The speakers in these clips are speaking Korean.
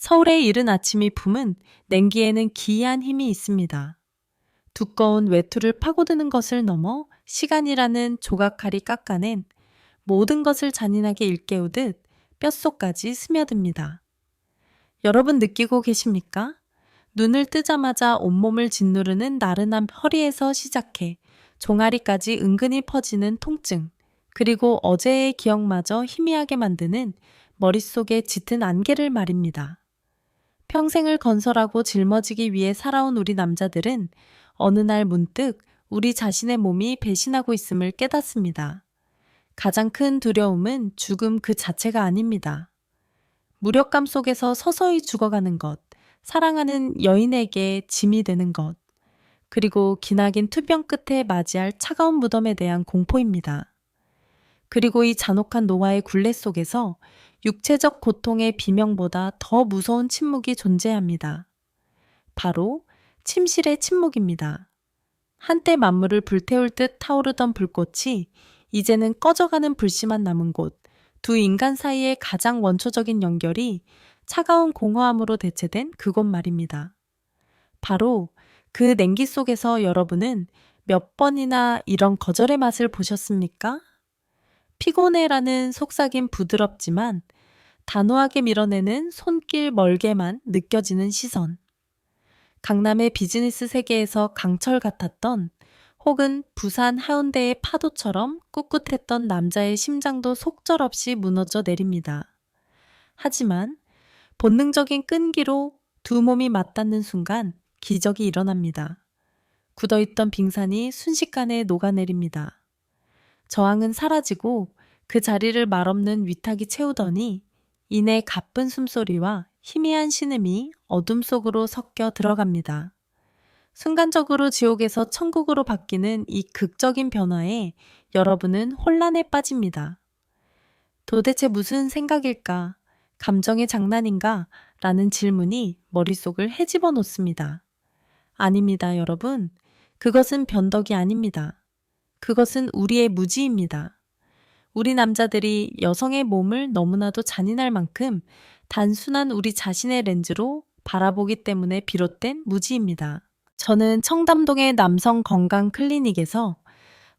서울의 이른 아침이 품은 냉기에는 기이한 힘이 있습니다. 두꺼운 외투를 파고드는 것을 넘어 시간이라는 조각칼이 깎아낸 모든 것을 잔인하게 일깨우듯 뼛속까지 스며듭니다. 여러분 느끼고 계십니까? 눈을 뜨자마자 온몸을 짓누르는 나른한 허리에서 시작해 종아리까지 은근히 퍼지는 통증, 그리고 어제의 기억마저 희미하게 만드는 머릿속의 짙은 안개를 말입니다. 평생을 건설하고 짊어지기 위해 살아온 우리 남자들은 어느 날 문득 우리 자신의 몸이 배신하고 있음을 깨닫습니다. 가장 큰 두려움은 죽음 그 자체가 아닙니다. 무력감 속에서 서서히 죽어가는 것, 사랑하는 여인에게 짐이 되는 것, 그리고 기나긴 투병 끝에 맞이할 차가운 무덤에 대한 공포입니다. 그리고 이 잔혹한 노화의 굴레 속에서 육체적 고통의 비명보다 더 무서운 침묵이 존재합니다. 바로 침실의 침묵입니다. 한때 만물을 불태울 듯 타오르던 불꽃이 이제는 꺼져가는 불씨만 남은 곳, 두 인간 사이의 가장 원초적인 연결이 차가운 공허함으로 대체된 그곳 말입니다. 바로 그 냉기 속에서 여러분은 몇 번이나 이런 거절의 맛을 보셨습니까? 피곤해라는 속삭임 부드럽지만 단호하게 밀어내는 손길 멀게만 느껴지는 시선. 강남의 비즈니스 세계에서 강철 같았던, 혹은 부산 하운데의 파도처럼 꿋꿋했던 남자의 심장도 속절없이 무너져 내립니다. 하지만 본능적인 끈기로 두 몸이 맞닿는 순간 기적이 일어납니다. 굳어있던 빙산이 순식간에 녹아내립니다. 저항은 사라지고 그 자리를 말없는 위탁이 채우더니 이내 가쁜 숨소리와 희미한 신음이 어둠 속으로 섞여 들어갑니다. 순간적으로 지옥에서 천국으로 바뀌는 이 극적인 변화에 여러분은 혼란에 빠집니다. 도대체 무슨 생각일까? 감정의 장난인가? 라는 질문이 머릿속을 헤집어 놓습니다. 아닙니다, 여러분. 그것은 변덕이 아닙니다. 그것은 우리의 무지입니다. 우리 남자들이 여성의 몸을 너무나도 잔인할 만큼 단순한 우리 자신의 렌즈로 바라보기 때문에 비롯된 무지입니다. 저는 청담동의 남성 건강 클리닉에서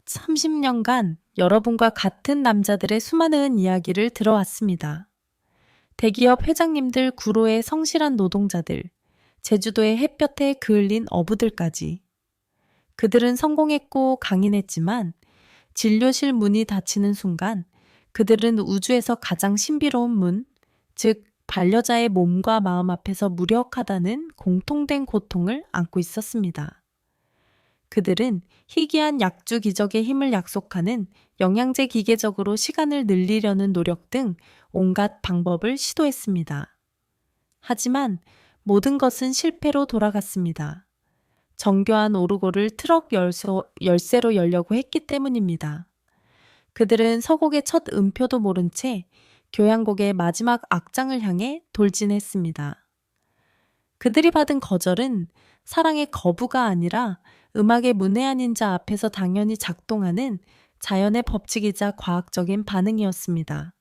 30년간 여러분과 같은 남자들의 수많은 이야기를 들어왔습니다. 대기업 회장님들 구로의 성실한 노동자들, 제주도의 햇볕에 그을린 어부들까지. 그들은 성공했고 강인했지만 진료실 문이 닫히는 순간 그들은 우주에서 가장 신비로운 문, 즉 반려자의 몸과 마음 앞에서 무력하다는 공통된 고통을 안고 있었습니다. 그들은 희귀한 약주 기적의 힘을 약속하는 영양제 기계적으로 시간을 늘리려는 노력 등 온갖 방법을 시도했습니다. 하지만 모든 것은 실패로 돌아갔습니다. 정교한 오르골을 트럭 열쇠로 열려고 했기 때문입니다. 그들은 서곡의 첫 음표도 모른 채 교향곡의 마지막 악장을 향해 돌진했습니다. 그들이 받은 거절은 사랑의 거부가 아니라 음악의 문외한인 자 앞에서 당연히 작동하는 자연의 법칙이자 과학적인 반응이었습니다.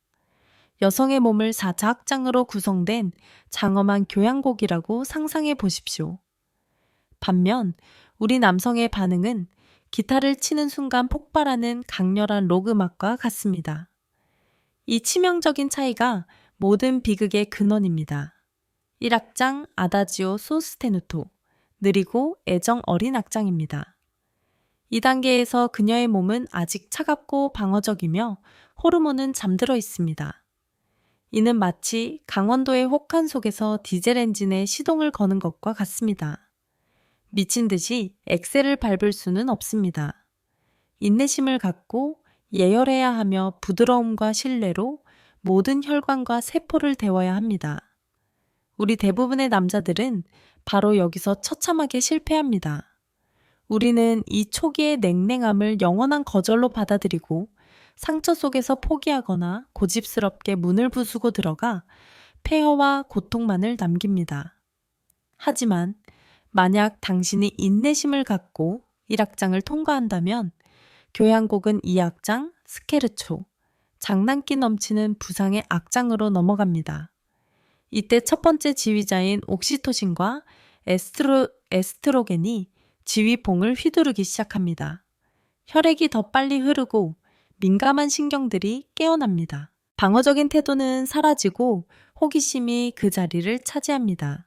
여성의 몸을 4자악장으로 구성된 장엄한 교향곡이라고 상상해 보십시오. 반면 우리 남성의 반응은 기타를 치는 순간 폭발하는 강렬한 록 음악과 같습니다. 이 치명적인 차이가 모든 비극의 근원입니다. 1악장 아다지오 소스테누토, 느리고 애정 어린 악장입니다. 이 단계에서 그녀의 몸은 아직 차갑고 방어적이며 호르몬은 잠들어 있습니다. 이는 마치 강원도의 혹한 속에서 디젤 엔진에 시동을 거는 것과 같습니다. 미친 듯이 엑셀을 밟을 수는 없습니다. 인내심을 갖고 예열해야 하며 부드러움과 신뢰로 모든 혈관과 세포를 데워야 합니다. 우리 대부분의 남자들은 바로 여기서 처참하게 실패합니다. 우리는 이 초기의 냉랭함을 영원한 거절로 받아들이고 상처 속에서 포기하거나 고집스럽게 문을 부수고 들어가 폐허와 고통만을 남깁니다. 하지만 만약 당신이 인내심을 갖고 1악장을 통과한다면 교향곡은 2악장 스케르초, 장난기 넘치는 부상의 악장으로 넘어갑니다. 이때 첫 번째 지휘자인 옥시토신과 에스트로겐이 지휘봉을 휘두르기 시작합니다. 혈액이 더 빨리 흐르고 민감한 신경들이 깨어납니다. 방어적인 태도는 사라지고 호기심이 그 자리를 차지합니다.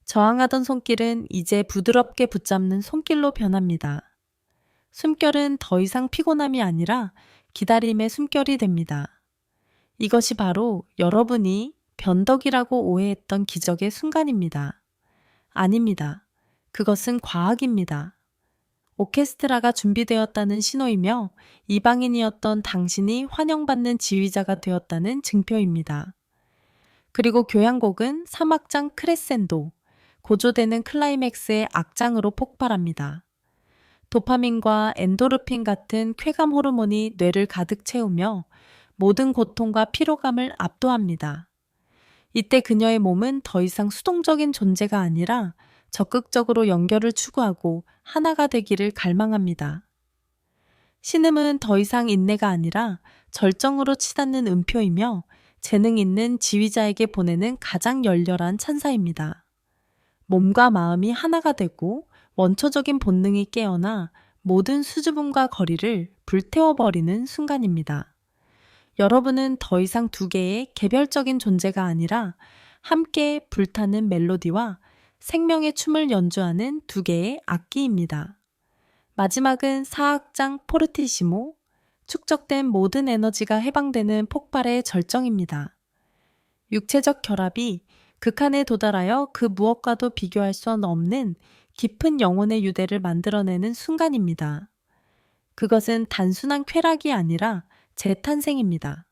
저항하던 손길은 이제 부드럽게 붙잡는 손길로 변합니다. 숨결은 더 이상 피곤함이 아니라 기다림의 숨결이 됩니다. 이것이 바로 여러분이 변덕이라고 오해했던 기적의 순간입니다. 아닙니다. 그것은 과학입니다. 오케스트라가 준비되었다는 신호이며 이방인이었던 당신이 환영받는 지휘자가 되었다는 증표입니다. 그리고 교향곡은 3악장 크레센도, 고조되는 클라이맥스의 악장으로 폭발합니다. 도파민과 엔도르핀 같은 쾌감 호르몬이 뇌를 가득 채우며 모든 고통과 피로감을 압도합니다. 이때 그녀의 몸은 더 이상 수동적인 존재가 아니라 적극적으로 연결을 추구하고 하나가 되기를 갈망합니다. 신음은 더 이상 인내가 아니라 절정으로 치닫는 음표이며 재능 있는 지휘자에게 보내는 가장 열렬한 찬사입니다. 몸과 마음이 하나가 되고 원초적인 본능이 깨어나 모든 수줍음과 거리를 불태워버리는 순간입니다. 여러분은 더 이상 두 개의 개별적인 존재가 아니라 함께 불타는 멜로디와 생명의 춤을 연주하는 두 개의 악기입니다. 마지막은 4악장 포르티시모, 축적된 모든 에너지가 해방되는 폭발의 절정입니다. 육체적 결합이 극한에 도달하여 그 무엇과도 비교할 수 없는 깊은 영혼의 유대를 만들어내는 순간입니다. 그것은 단순한 쾌락이 아니라 재탄생입니다.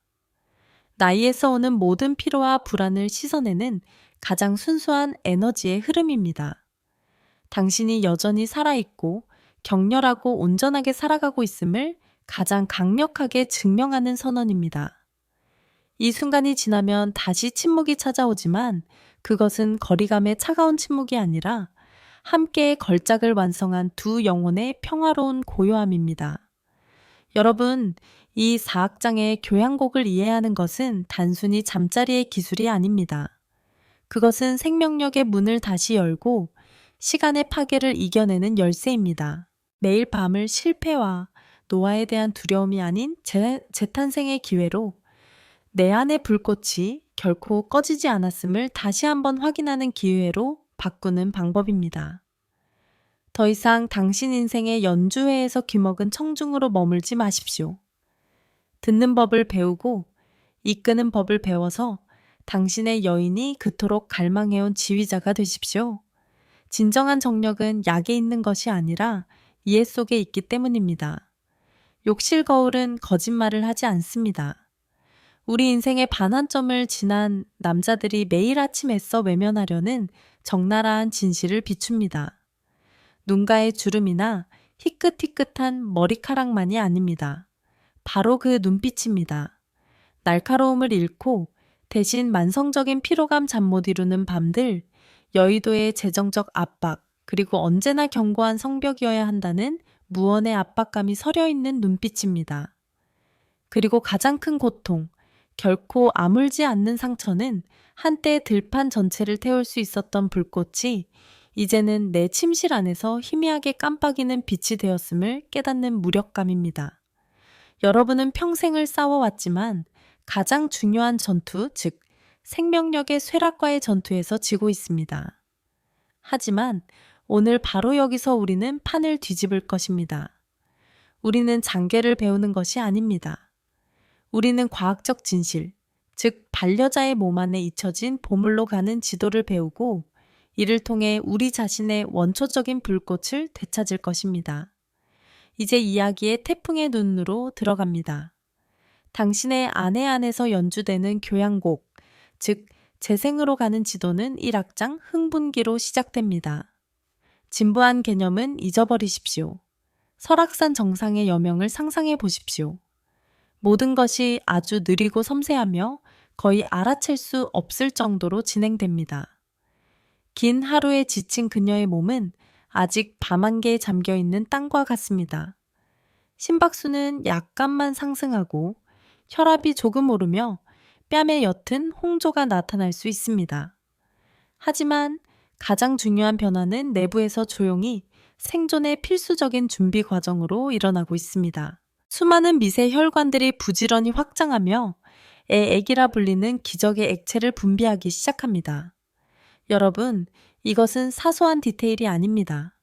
나이에서 오는 모든 피로와 불안을 씻어내는 가장 순수한 에너지의 흐름입니다. 당신이 여전히 살아있고 격렬하고 온전하게 살아가고 있음을 가장 강력하게 증명하는 선언입니다. 이 순간이 지나면 다시 침묵이 찾아오지만 그것은 거리감의 차가운 침묵이 아니라 함께 걸작을 완성한 두 영혼의 평화로운 고요함입니다. 여러분, 이 4악장의 교향곡을 이해하는 것은 단순히 잠자리의 기술이 아닙니다. 그것은 생명력의 문을 다시 열고 시간의 파괴를 이겨내는 열쇠입니다. 매일 밤을 실패와 노화에 대한 두려움이 아닌 재탄생의 기회로 내 안의 불꽃이 결코 꺼지지 않았음을 다시 한번 확인하는 기회로 바꾸는 방법입니다. 더 이상 당신 인생의 연주회에서 귀먹은 청중으로 머물지 마십시오. 듣는 법을 배우고 이끄는 법을 배워서 당신의 여인이 그토록 갈망해온 지휘자가 되십시오. 진정한 정력은 약에 있는 것이 아니라 이해 속에 있기 때문입니다. 욕실 거울은 거짓말을 하지 않습니다. 우리 인생의 반환점을 지난 남자들이 매일 아침 애써 외면하려는 적나라한 진실을 비춥니다. 눈가의 주름이나 희끗희끗한 머리카락만이 아닙니다. 바로 그 눈빛입니다. 날카로움을 잃고 대신 만성적인 피로감 잠 못 이루는 밤들, 여의도의 재정적 압박, 그리고 언제나 견고한 성벽이어야 한다는 무언의 압박감이 서려 있는 눈빛입니다. 그리고 가장 큰 고통, 결코 아물지 않는 상처는 한때 들판 전체를 태울 수 있었던 불꽃이 이제는 내 침실 안에서 희미하게 깜빡이는 빛이 되었음을 깨닫는 무력감입니다. 여러분은 평생을 싸워왔지만 가장 중요한 전투, 즉 생명력의 쇠락과의 전투에서 지고 있습니다. 하지만 오늘 바로 여기서 우리는 판을 뒤집을 것입니다. 우리는 장계를 배우는 것이 아닙니다. 우리는 과학적 진실, 즉 반려자의 몸 안에 잊혀진 보물로 가는 지도를 배우고 이를 통해 우리 자신의 원초적인 불꽃을 되찾을 것입니다. 이제 이야기의 태풍의 눈으로 들어갑니다. 당신의 아내 안에서 연주되는 교향곡, 즉 재생으로 가는 지도는 1악장 흥분기로 시작됩니다. 진부한 개념은 잊어버리십시오. 설악산 정상의 여명을 상상해 보십시오. 모든 것이 아주 느리고 섬세하며 거의 알아챌 수 없을 정도로 진행됩니다. 긴 하루에 지친 그녀의 몸은 아직 밤안개에 잠겨있는 땅과 같습니다. 심박수는 약간만 상승하고 혈압이 조금 오르며 뺨에 옅은 홍조가 나타날 수 있습니다. 하지만 가장 중요한 변화는 내부에서 조용히 생존의 필수적인 준비 과정으로 일어나고 있습니다. 수많은 미세 혈관들이 부지런히 확장하며 애액이라 불리는 기적의 액체를 분비하기 시작합니다. 여러분, 이것은 사소한 디테일이 아닙니다.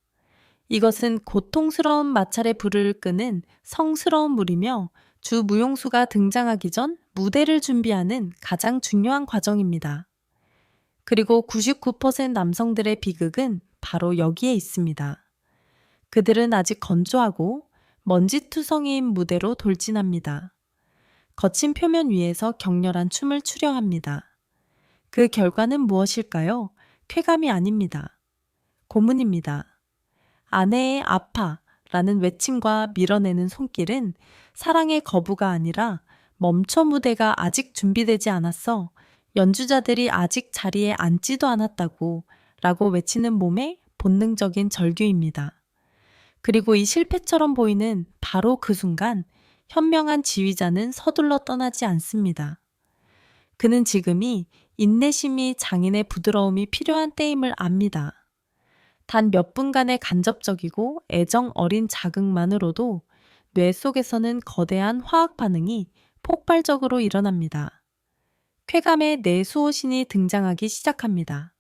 이것은 고통스러운 마찰의 불을 끄는 성스러운 물이며 주 무용수가 등장하기 전 무대를 준비하는 가장 중요한 과정입니다. 그리고 99% 남성들의 비극은 바로 여기에 있습니다. 그들은 아직 건조하고 먼지투성이인 무대로 돌진합니다. 거친 표면 위에서 격렬한 춤을 추려 합니다. 그 결과는 무엇일까요? 쾌감이 아닙니다. 고문입니다. 아내의 아파 라는 외침과 밀어내는 손길은 사랑의 거부가 아니라 멈춰 무대가 아직 준비되지 않았어. 연주자들이 아직 자리에 앉지도 않았다고 라고 외치는 몸의 본능적인 절규입니다. 그리고 이 실패처럼 보이는 바로 그 순간 현명한 지휘자는 서둘러 떠나지 않습니다. 그는 지금이 인내심이 장인의 부드러움이 필요한 때임을 압니다. 단 몇 분간의 간접적이고 애정 어린 자극만으로도 뇌 속에서는 거대한 화학 반응이 폭발적으로 일어납니다. 쾌감의 뇌 수호신이 등장하기 시작합니다.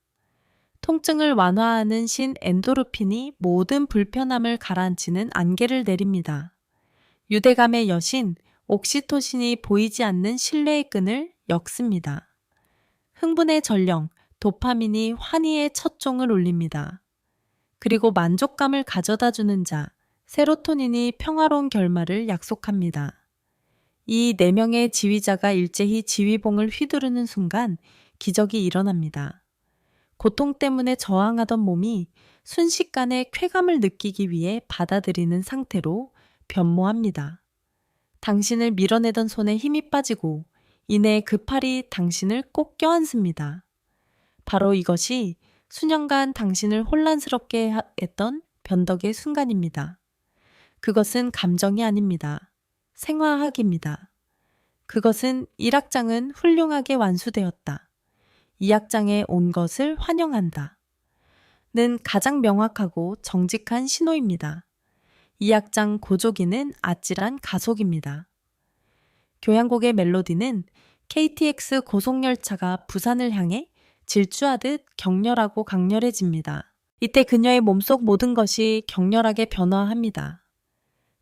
통증을 완화하는 신 엔도르핀이 모든 불편함을 가라앉히는 안개를 내립니다. 유대감의 여신 옥시토신이 보이지 않는 신뢰의 끈을 엮습니다. 흥분의 전령 도파민이 환희의 첫 종을 울립니다. 그리고 만족감을 가져다주는 자 세로토닌이 평화로운 결말을 약속합니다. 이 4명의 지휘자가 일제히 지휘봉을 휘두르는 순간 기적이 일어납니다. 고통 때문에 저항하던 몸이 순식간에 쾌감을 느끼기 위해 받아들이는 상태로 변모합니다. 당신을 밀어내던 손에 힘이 빠지고 이내 그 팔이 당신을 꼭 껴안습니다. 바로 이것이 수년간 당신을 혼란스럽게 했던 변덕의 순간입니다. 그것은 감정이 아닙니다. 생화학입니다. 그것은 1악장은 훌륭하게 완수되었다. 2악장에 온 것을 환영한다. 는 가장 명확하고 정직한 신호입니다. 2악장 고조기는 아찔한 가속입니다. 교향곡의 멜로디는 KTX 고속열차가 부산을 향해 질주하듯 격렬하고 강렬해집니다. 이때 그녀의 몸속 모든 것이 격렬하게 변화합니다.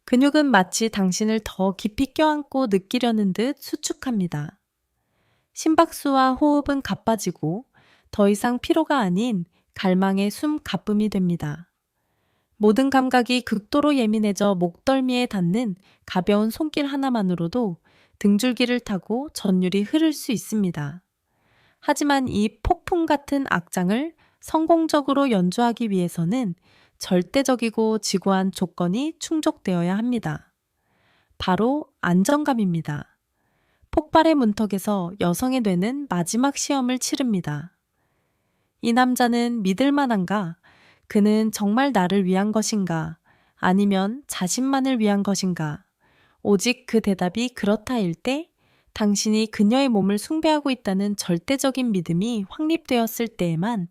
근육은 마치 당신을 더 깊이 껴안고 느끼려는 듯 수축합니다. 심박수와 호흡은 가빠지고 더 이상 피로가 아닌 갈망의 숨 가쁨이 됩니다. 모든 감각이 극도로 예민해져 목덜미에 닿는 가벼운 손길 하나만으로도 등줄기를 타고 전율이 흐를 수 있습니다. 하지만 이 폭풍 같은 악장을 성공적으로 연주하기 위해서는 절대적이고 지고한 조건이 충족되어야 합니다. 바로 안정감입니다. 폭발의 문턱에서 여성의 뇌는 마지막 시험을 치릅니다. 이 남자는 믿을 만한가? 그는 정말 나를 위한 것인가? 아니면 자신만을 위한 것인가? 오직 그 대답이 그렇다일 때 당신이 그녀의 몸을 숭배하고 있다는 절대적인 믿음이 확립되었을 때에만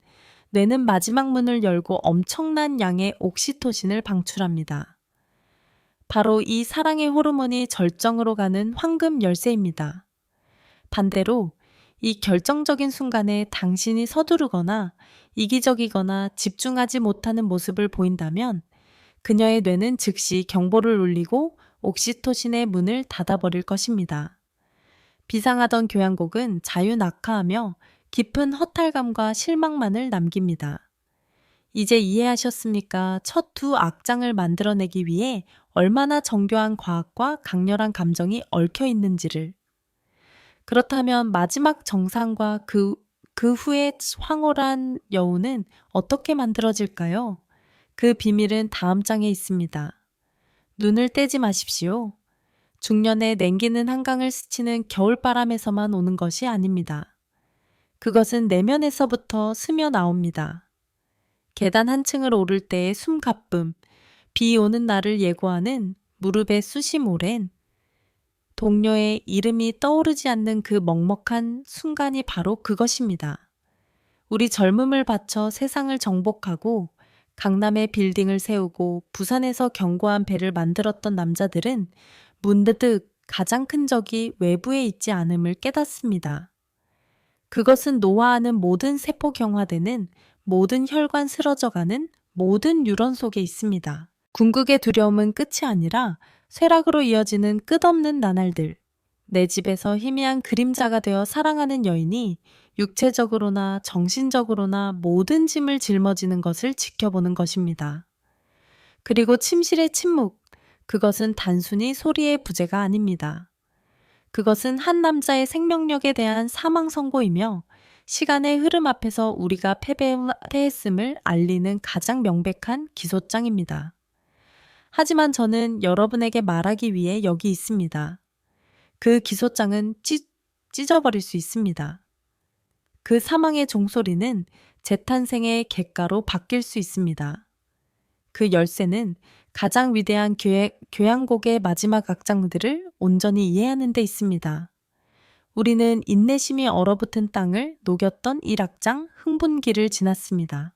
뇌는 마지막 문을 열고 엄청난 양의 옥시토신을 방출합니다. 바로 이 사랑의 호르몬이 절정으로 가는 황금 열쇠입니다. 반대로 이 결정적인 순간에 당신이 서두르거나 이기적이거나 집중하지 못하는 모습을 보인다면 그녀의 뇌는 즉시 경보를 울리고 옥시토신의 문을 닫아버릴 것입니다. 비상하던 교향곡은 자유낙하하며 깊은 허탈감과 실망만을 남깁니다. 이제 이해하셨습니까? 첫 2악장을 만들어내기 위해 얼마나 정교한 과학과 강렬한 감정이 얽혀 있는지를. 그렇다면 마지막 정상과 그 후의 황홀한 여우는 어떻게 만들어질까요? 그 비밀은 다음 장에 있습니다. 눈을 떼지 마십시오. 중년에 냉기는 한강을 스치는 겨울바람에서만 오는 것이 아닙니다. 그것은 내면에서부터 스며 나옵니다. 계단 한 층을 오를 때의 숨가쁨, 비 오는 날을 예고하는 무릎의 쑤심 오랜, 동료의 이름이 떠오르지 않는 그 먹먹한 순간이 바로 그것입니다. 우리 젊음을 바쳐 세상을 정복하고 강남에 빌딩을 세우고 부산에서 견고한 배를 만들었던 남자들은 문득 가장 큰 적이 외부에 있지 않음을 깨닫습니다. 그것은 노화하는 모든 세포 경화되는 모든 혈관 쓰러져가는 모든 뉴런 속에 있습니다. 궁극의 두려움은 끝이 아니라 쇠락으로 이어지는 끝없는 나날들. 내 집에서 희미한 그림자가 되어 사랑하는 여인이 육체적으로나 정신적으로나 모든 짐을 짊어지는 것을 지켜보는 것입니다. 그리고 침실의 침묵. 그것은 단순히 소리의 부재가 아닙니다. 그것은 한 남자의 생명력에 대한 사망 선고이며 시간의 흐름 앞에서 우리가 패배했음을 알리는 가장 명백한 기소장입니다. 하지만 저는 여러분에게 말하기 위해 여기 있습니다. 그 기소장은 찢어버릴 수 있습니다. 그 사망의 종소리는 재탄생의 객가로 바뀔 수 있습니다. 그 열쇠는 가장 위대한 교향곡의 마지막 악장들을 온전히 이해하는 데 있습니다. 우리는 인내심이 얼어붙은 땅을 녹였던 1악장 흥분기를 지났습니다.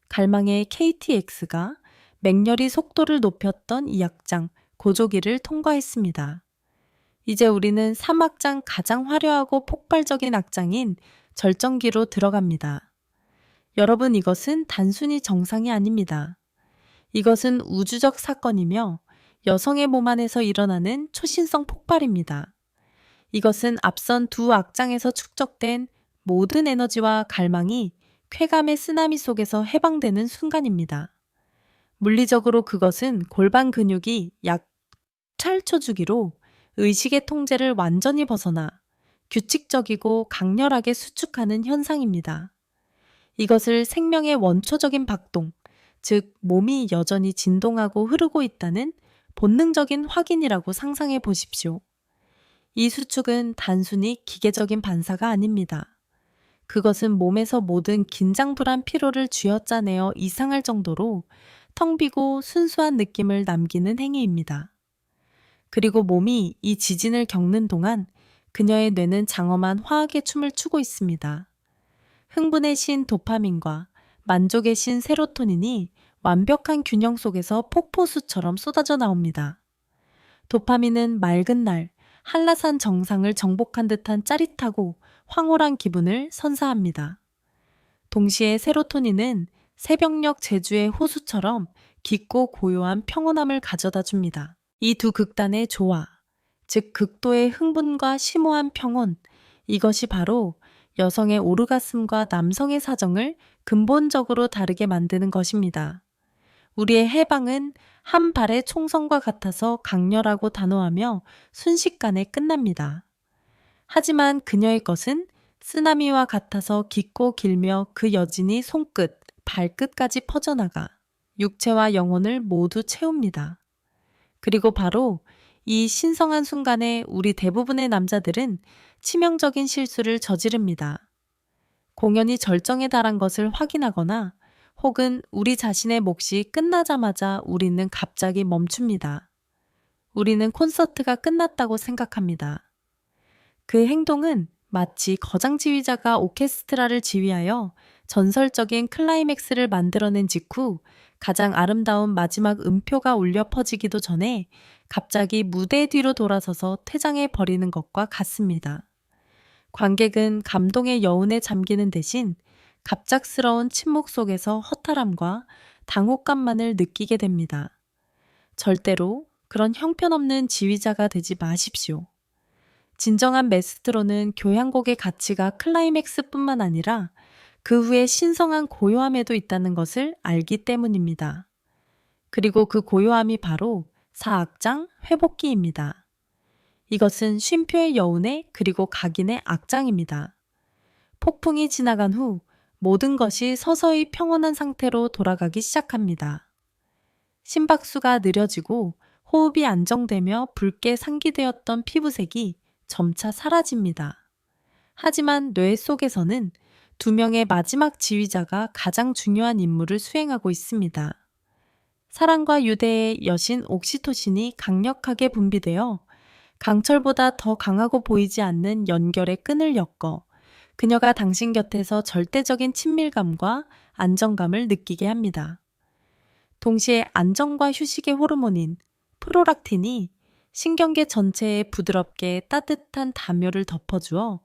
갈망의 KTX가 맹렬히 속도를 높였던 2악장 고조기를 통과했습니다. 이제 우리는 3악장 가장 화려하고 폭발적인 악장인 절정기로 들어갑니다. 여러분, 이것은 단순히 정상이 아닙니다. 이것은 우주적 사건이며 여성의 몸 안에서 일어나는 초신성 폭발입니다. 이것은 앞선 두 악장에서 축적된 모든 에너지와 갈망이 쾌감의 쓰나미 속에서 해방되는 순간입니다. 물리적으로 그것은 골반 근육이 약 8초 주기로 의식의 통제를 완전히 벗어나 규칙적이고 강렬하게 수축하는 현상입니다. 이것을 생명의 원초적인 박동, 즉 몸이 여전히 진동하고 흐르고 있다는 본능적인 확인이라고 상상해 보십시오. 이 수축은 단순히 기계적인 반사가 아닙니다. 그것은 몸에서 모든 긴장불안 피로를 쥐어짜내어 이상할 정도로 텅 비고 순수한 느낌을 남기는 행위입니다. 그리고 몸이 이 지진을 겪는 동안 그녀의 뇌는 장엄한 화학의 춤을 추고 있습니다. 흥분의 신 도파민과 만족의 신 세로토닌이 완벽한 균형 속에서 폭포수처럼 쏟아져 나옵니다. 도파민은 맑은 날, 한라산 정상을 정복한 듯한 짜릿하고 황홀한 기분을 선사합니다. 동시에 세로토닌은 새벽녘 제주의 호수처럼 깊고 고요한 평온함을 가져다 줍니다. 이 두 극단의 조화, 즉 극도의 흥분과 심오한 평온, 이것이 바로 여성의 오르가슴과 남성의 사정을 근본적으로 다르게 만드는 것입니다. 우리의 해방은 한 발의 총성과 같아서 강렬하고 단호하며 순식간에 끝납니다. 하지만 그녀의 것은 쓰나미와 같아서 깊고 길며 그 여진이 손끝, 발끝까지 퍼져나가 육체와 영혼을 모두 채웁니다. 그리고 바로 이 신성한 순간에 우리 대부분의 남자들은 치명적인 실수를 저지릅니다. 공연이 절정에 달한 것을 확인하거나 혹은 우리 자신의 몫이 끝나자마자 우리는 갑자기 멈춥니다. 우리는 콘서트가 끝났다고 생각합니다. 그 행동은 마치 거장 지휘자가 오케스트라를 지휘하여 전설적인 클라이맥스를 만들어낸 직후 가장 아름다운 마지막 음표가 울려 퍼지기도 전에 갑자기 무대 뒤로 돌아서서 퇴장해 버리는 것과 같습니다. 관객은 감동의 여운에 잠기는 대신 갑작스러운 침묵 속에서 허탈함과 당혹감만을 느끼게 됩니다. 절대로 그런 형편없는 지휘자가 되지 마십시오. 진정한 메스트로는 교향곡의 가치가 클라이맥스뿐만 아니라 그 후에 신성한 고요함에도 있다는 것을 알기 때문입니다. 그리고 그 고요함이 바로 4악장 회복기입니다. 이것은 쉼표의 여운의 그리고 각인의 악장입니다. 폭풍이 지나간 후 모든 것이 서서히 평온한 상태로 돌아가기 시작합니다. 심박수가 느려지고 호흡이 안정되며 붉게 상기되었던 피부색이 점차 사라집니다. 하지만 뇌 속에서는 두 명의 마지막 지휘자가 가장 중요한 임무를 수행하고 있습니다. 사랑과 유대의 여신 옥시토신이 강력하게 분비되어 강철보다 더 강하고 보이지 않는 연결의 끈을 엮어 그녀가 당신 곁에서 절대적인 친밀감과 안정감을 느끼게 합니다. 동시에 안정과 휴식의 호르몬인 프로락틴이 신경계 전체에 부드럽게 따뜻한 담요를 덮어주어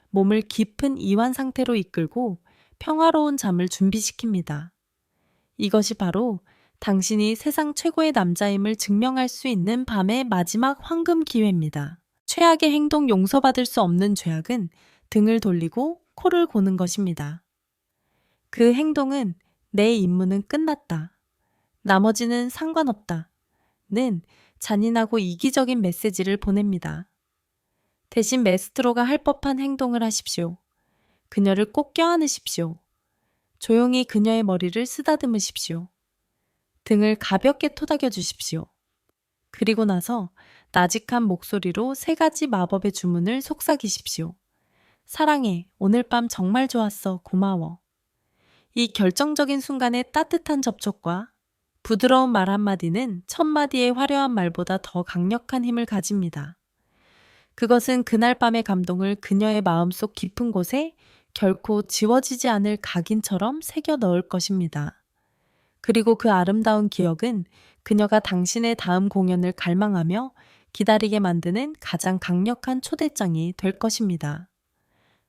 몸을 깊은 이완 상태로 이끌고 평화로운 잠을 준비시킵니다. 이것이 바로 당신이 세상 최고의 남자임을 증명할 수 있는 밤의 마지막 황금 기회입니다. 최악의 행동 용서받을 수 없는 죄악은 등을 돌리고 코를 고는 것입니다. 그 행동은 내 임무는 끝났다. 나머지는 상관없다. 는 잔인하고 이기적인 메시지를 보냅니다. 대신 메스트로가 할 법한 행동을 하십시오. 그녀를 꼭 껴안으십시오. 조용히 그녀의 머리를 쓰다듬으십시오. 등을 가볍게 토닥여 주십시오. 그리고 나서 나직한 목소리로 3가지 마법의 주문을 속삭이십시오. 사랑해, 오늘 밤 정말 좋았어, 고마워. 이 결정적인 순간의 따뜻한 접촉과 부드러운 말 한마디는 1000마디의 화려한 말보다 더 강력한 힘을 가집니다. 그것은 그날 밤의 감동을 그녀의 마음속 깊은 곳에 결코 지워지지 않을 각인처럼 새겨 넣을 것입니다. 그리고 그 아름다운 기억은 그녀가 당신의 다음 공연을 갈망하며 기다리게 만드는 가장 강력한 초대장이 될 것입니다.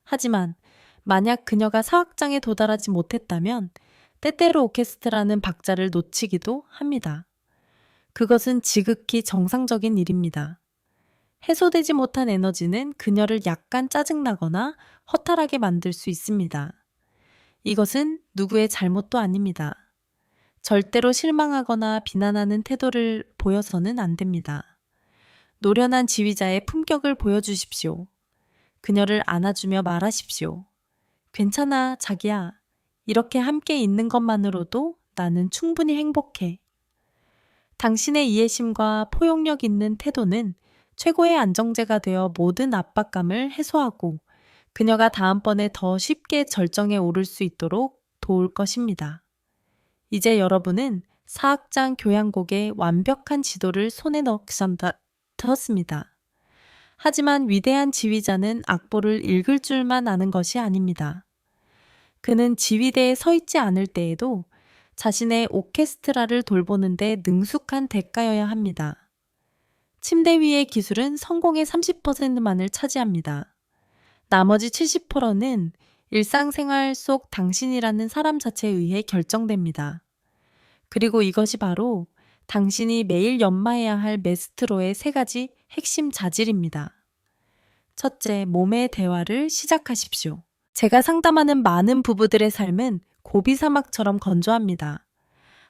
하지만 만약 그녀가 사악장에 도달하지 못했다면 때때로 오케스트라는 박자를 놓치기도 합니다. 그것은 지극히 정상적인 일입니다. 해소되지 못한 에너지는 그녀를 약간 짜증나거나 허탈하게 만들 수 있습니다. 이것은 누구의 잘못도 아닙니다. 절대로 실망하거나 비난하는 태도를 보여서는 안 됩니다. 노련한 지휘자의 품격을 보여주십시오. 그녀를 안아주며 말하십시오. 괜찮아, 자기야. 이렇게 함께 있는 것만으로도 나는 충분히 행복해. 당신의 이해심과 포용력 있는 태도는 최고의 안정제가 되어 모든 압박감을 해소하고 그녀가 다음번에 더 쉽게 절정에 오를 수 있도록 도울 것입니다. 이제 여러분은 사악장 교향곡의 완벽한 지도를 손에 넣었습니다. 하지만 위대한 지휘자는 악보를 읽을 줄만 아는 것이 아닙니다. 그는 지휘대에 서 있지 않을 때에도 자신의 오케스트라를 돌보는데 능숙한 대가여야 합니다. 침대 위의 기술은 성공의 30%만을 차지합니다. 나머지 70%는 일상생활 속 당신이라는 사람 자체에 의해 결정됩니다. 그리고 이것이 바로 당신이 매일 연마해야 할 메스트로의 3가지 핵심 자질입니다. 첫째, 몸의 대화를 시작하십시오. 제가 상담하는 많은 부부들의 삶은 고비 사막처럼 건조합니다.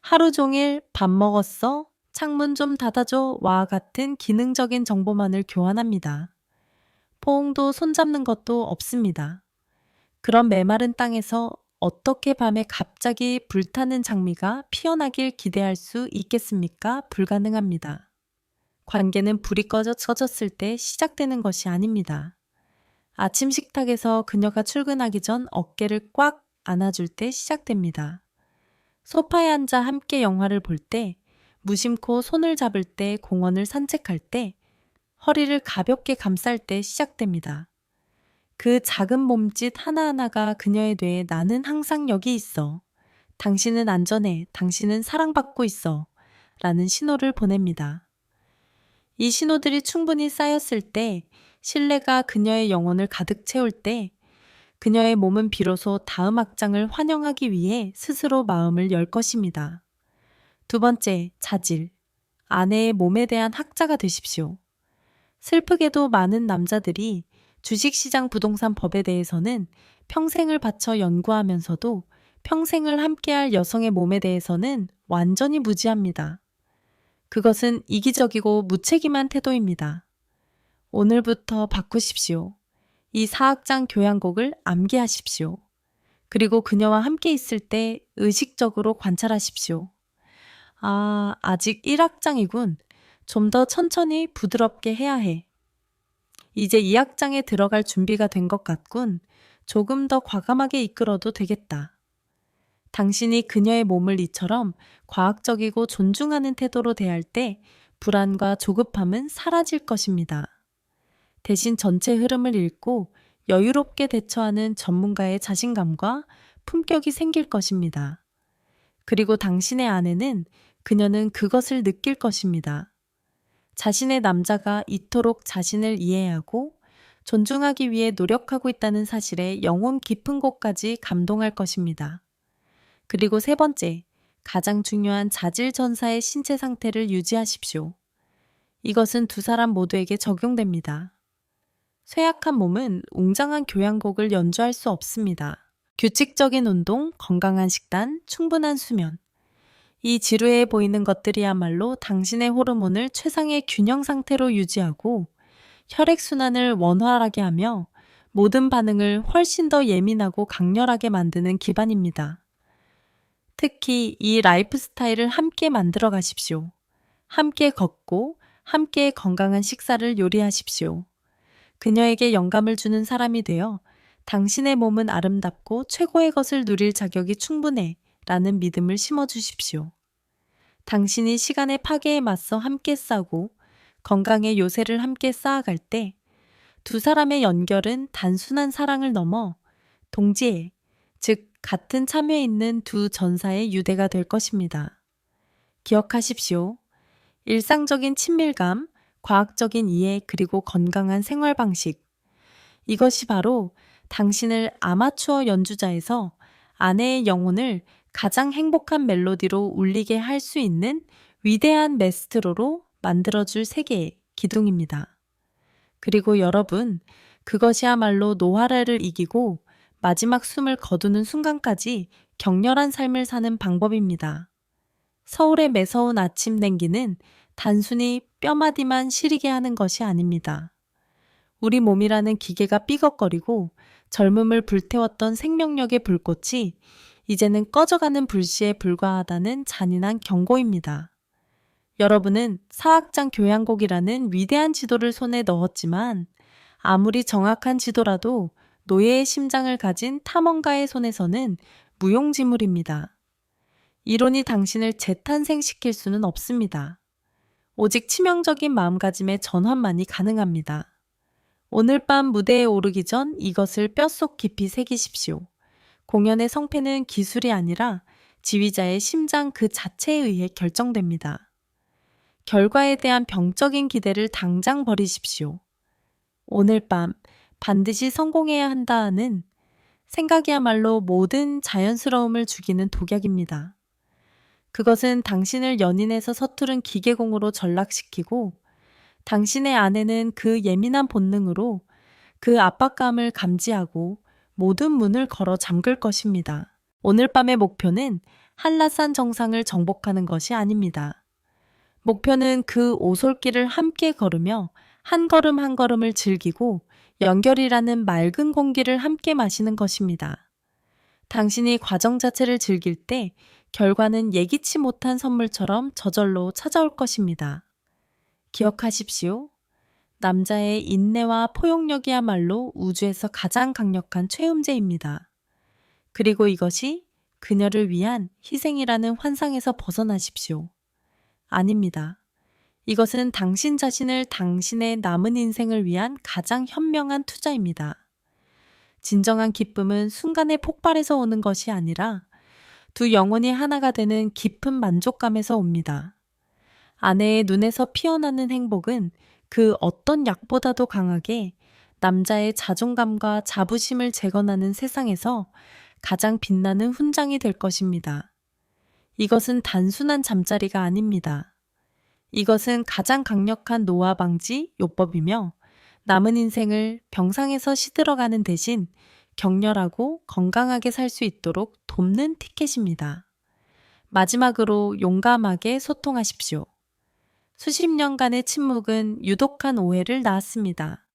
하루 종일 밥 먹었어? 창문 좀 닫아줘? 와 같은 기능적인 정보만을 교환합니다. 포옹도 손잡는 것도 없습니다. 그런 메마른 땅에서 어떻게 밤에 갑자기 불타는 장미가 피어나길 기대할 수 있겠습니까? 불가능합니다. 관계는 불이 꺼졌을 때 시작되는 것이 아닙니다. 아침 식탁에서 그녀가 출근하기 전 어깨를 꽉 안아줄 때 시작됩니다. 소파에 앉아 함께 영화를 볼 때, 무심코 손을 잡을 때, 공원을 산책할 때, 허리를 가볍게 감쌀 때 시작됩니다. 그 작은 몸짓 하나하나가 그녀의 뇌에 나는 항상 여기 있어. 당신은 안전해. 당신은 사랑받고 있어. 라는 신호를 보냅니다. 이 신호들이 충분히 쌓였을 때, 신뢰가 그녀의 영혼을 가득 채울 때, 그녀의 몸은 비로소 다음 악장을 환영하기 위해 스스로 마음을 열 것입니다. 2번째, 자질. 아내의 몸에 대한 학자가 되십시오. 슬프게도 많은 남자들이 주식시장 부동산 법에 대해서는 평생을 바쳐 연구하면서도 평생을 함께할 여성의 몸에 대해서는 완전히 무지합니다. 그것은 이기적이고 무책임한 태도입니다. 오늘부터 바꾸십시오. 이 사악장 교향곡을 암기하십시오. 그리고 그녀와 함께 있을 때 의식적으로 관찰하십시오. 아, 아직 1악장이군. 좀 더 천천히 부드럽게 해야 해. 이제 2악장에 들어갈 준비가 된 것 같군. 조금 더 과감하게 이끌어도 되겠다. 당신이 그녀의 몸을 이처럼 과학적이고 존중하는 태도로 대할 때 불안과 조급함은 사라질 것입니다. 대신 전체 흐름을 읽고 여유롭게 대처하는 전문가의 자신감과 품격이 생길 것입니다. 그리고 당신의 아내는 그녀는 그것을 느낄 것입니다. 자신의 남자가 이토록 자신을 이해하고 존중하기 위해 노력하고 있다는 사실에 영혼 깊은 곳까지 감동할 것입니다. 그리고 세 번째, 가장 중요한 자질전사의 신체 상태를 유지하십시오. 이것은 두 사람 모두에게 적용됩니다. 쇠약한 몸은 웅장한 교향곡을 연주할 수 없습니다. 규칙적인 운동, 건강한 식단, 충분한 수면. 이 지루해 보이는 것들이야말로 당신의 호르몬을 최상의 균형 상태로 유지하고 혈액순환을 원활하게 하며 모든 반응을 훨씬 더 예민하고 강렬하게 만드는 기반입니다. 특히 이 라이프 스타일을 함께 만들어 가십시오. 함께 걷고 함께 건강한 식사를 요리하십시오. 그녀에게 영감을 주는 사람이 되어 당신의 몸은 아름답고 최고의 것을 누릴 자격이 충분해 라는 믿음을 심어주십시오. 당신이 시간의 파괴에 맞서 함께 싸우고 건강의 요새를 함께 쌓아갈 때 두 사람의 연결은 단순한 사랑을 넘어 동지애, 즉 같은 참여에 있는 두 전사의 유대가 될 것입니다. 기억하십시오. 일상적인 친밀감, 과학적인 이해 그리고 건강한 생활 방식. 이것이 바로 당신을 아마추어 연주자에서 아내의 영혼을 가장 행복한 멜로디로 울리게 할 수 있는 위대한 메스트로로 만들어줄 세계의 기둥입니다. 그리고 여러분, 그것이야말로 노화를 이기고 마지막 숨을 거두는 순간까지 격렬한 삶을 사는 방법입니다. 서울의 매서운 아침 냉기는 단순히 뼈마디만 시리게 하는 것이 아닙니다. 우리 몸이라는 기계가 삐걱거리고 젊음을 불태웠던 생명력의 불꽃이 이제는 꺼져가는 불씨에 불과하다는 잔인한 경고입니다. 여러분은 사악장 교향곡이라는 위대한 지도를 손에 넣었지만 아무리 정확한 지도라도 노예의 심장을 가진 탐험가의 손에서는 무용지물입니다. 이론이 당신을 재탄생시킬 수는 없습니다. 오직 치명적인 마음가짐의 전환만이 가능합니다. 오늘 밤 무대에 오르기 전 이것을 뼛속 깊이 새기십시오. 공연의 성패는 기술이 아니라 지휘자의 심장 그 자체에 의해 결정됩니다. 결과에 대한 병적인 기대를 당장 버리십시오. 오늘 밤 반드시 성공해야 한다는 생각이야말로 모든 자연스러움을 죽이는 독약입니다. 그것은 당신을 연인에서 서투른 기계공으로 전락시키고 당신의 아내는 그 예민한 본능으로 그 압박감을 감지하고 모든 문을 걸어 잠글 것입니다. 오늘 밤의 목표는 한라산 정상을 정복하는 것이 아닙니다. 목표는 그 오솔길을 함께 걸으며 한 걸음 한 걸음을 즐기고 연결이라는 맑은 공기를 함께 마시는 것입니다. 당신이 과정 자체를 즐길 때 결과는 예기치 못한 선물처럼 저절로 찾아올 것입니다. 기억하십시오. 남자의 인내와 포용력이야말로 우주에서 가장 강력한 최음제입니다. 그리고 이것이 그녀를 위한 희생이라는 환상에서 벗어나십시오. 아닙니다. 이것은 당신 자신을 당신의 남은 인생을 위한 가장 현명한 투자입니다. 진정한 기쁨은 순간의 폭발에서 오는 것이 아니라 두 영혼이 하나가 되는 깊은 만족감에서 옵니다. 아내의 눈에서 피어나는 행복은 그 어떤 약보다도 강하게 남자의 자존감과 자부심을 재건하는 세상에서 가장 빛나는 훈장이 될 것입니다. 이것은 단순한 잠자리가 아닙니다. 이것은 가장 강력한 노화 방지 요법이며 남은 인생을 병상에서 시들어가는 대신 격렬하고 건강하게 살 수 있도록 돕는 티켓입니다. 마지막으로 용감하게 소통하십시오. 수십 년간의 침묵은 유독한 오해를 낳았습니다.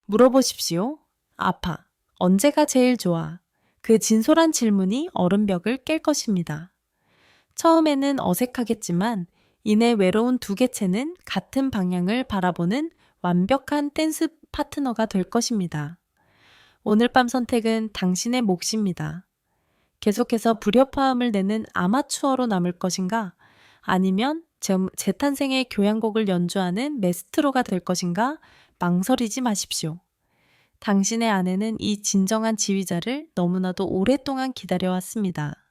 물어보십시오. 아파. 언제가 제일 좋아? 그 진솔한 질문이 얼음벽을 깰 것입니다. 처음에는 어색하겠지만 이내 외로운 두 개체는 같은 방향을 바라보는 완벽한 댄스 파트너가 될 것입니다. 오늘 밤 선택은 당신의 몫입니다. 계속해서 불협화음을 내는 아마추어로 남을 것인가? 아니면 재탄생의 교향곡을 연주하는 메스트로가 될 것인가? 망설이지 마십시오. 당신의 아내는 이 진정한 지휘자를 너무나도 오랫동안 기다려왔습니다.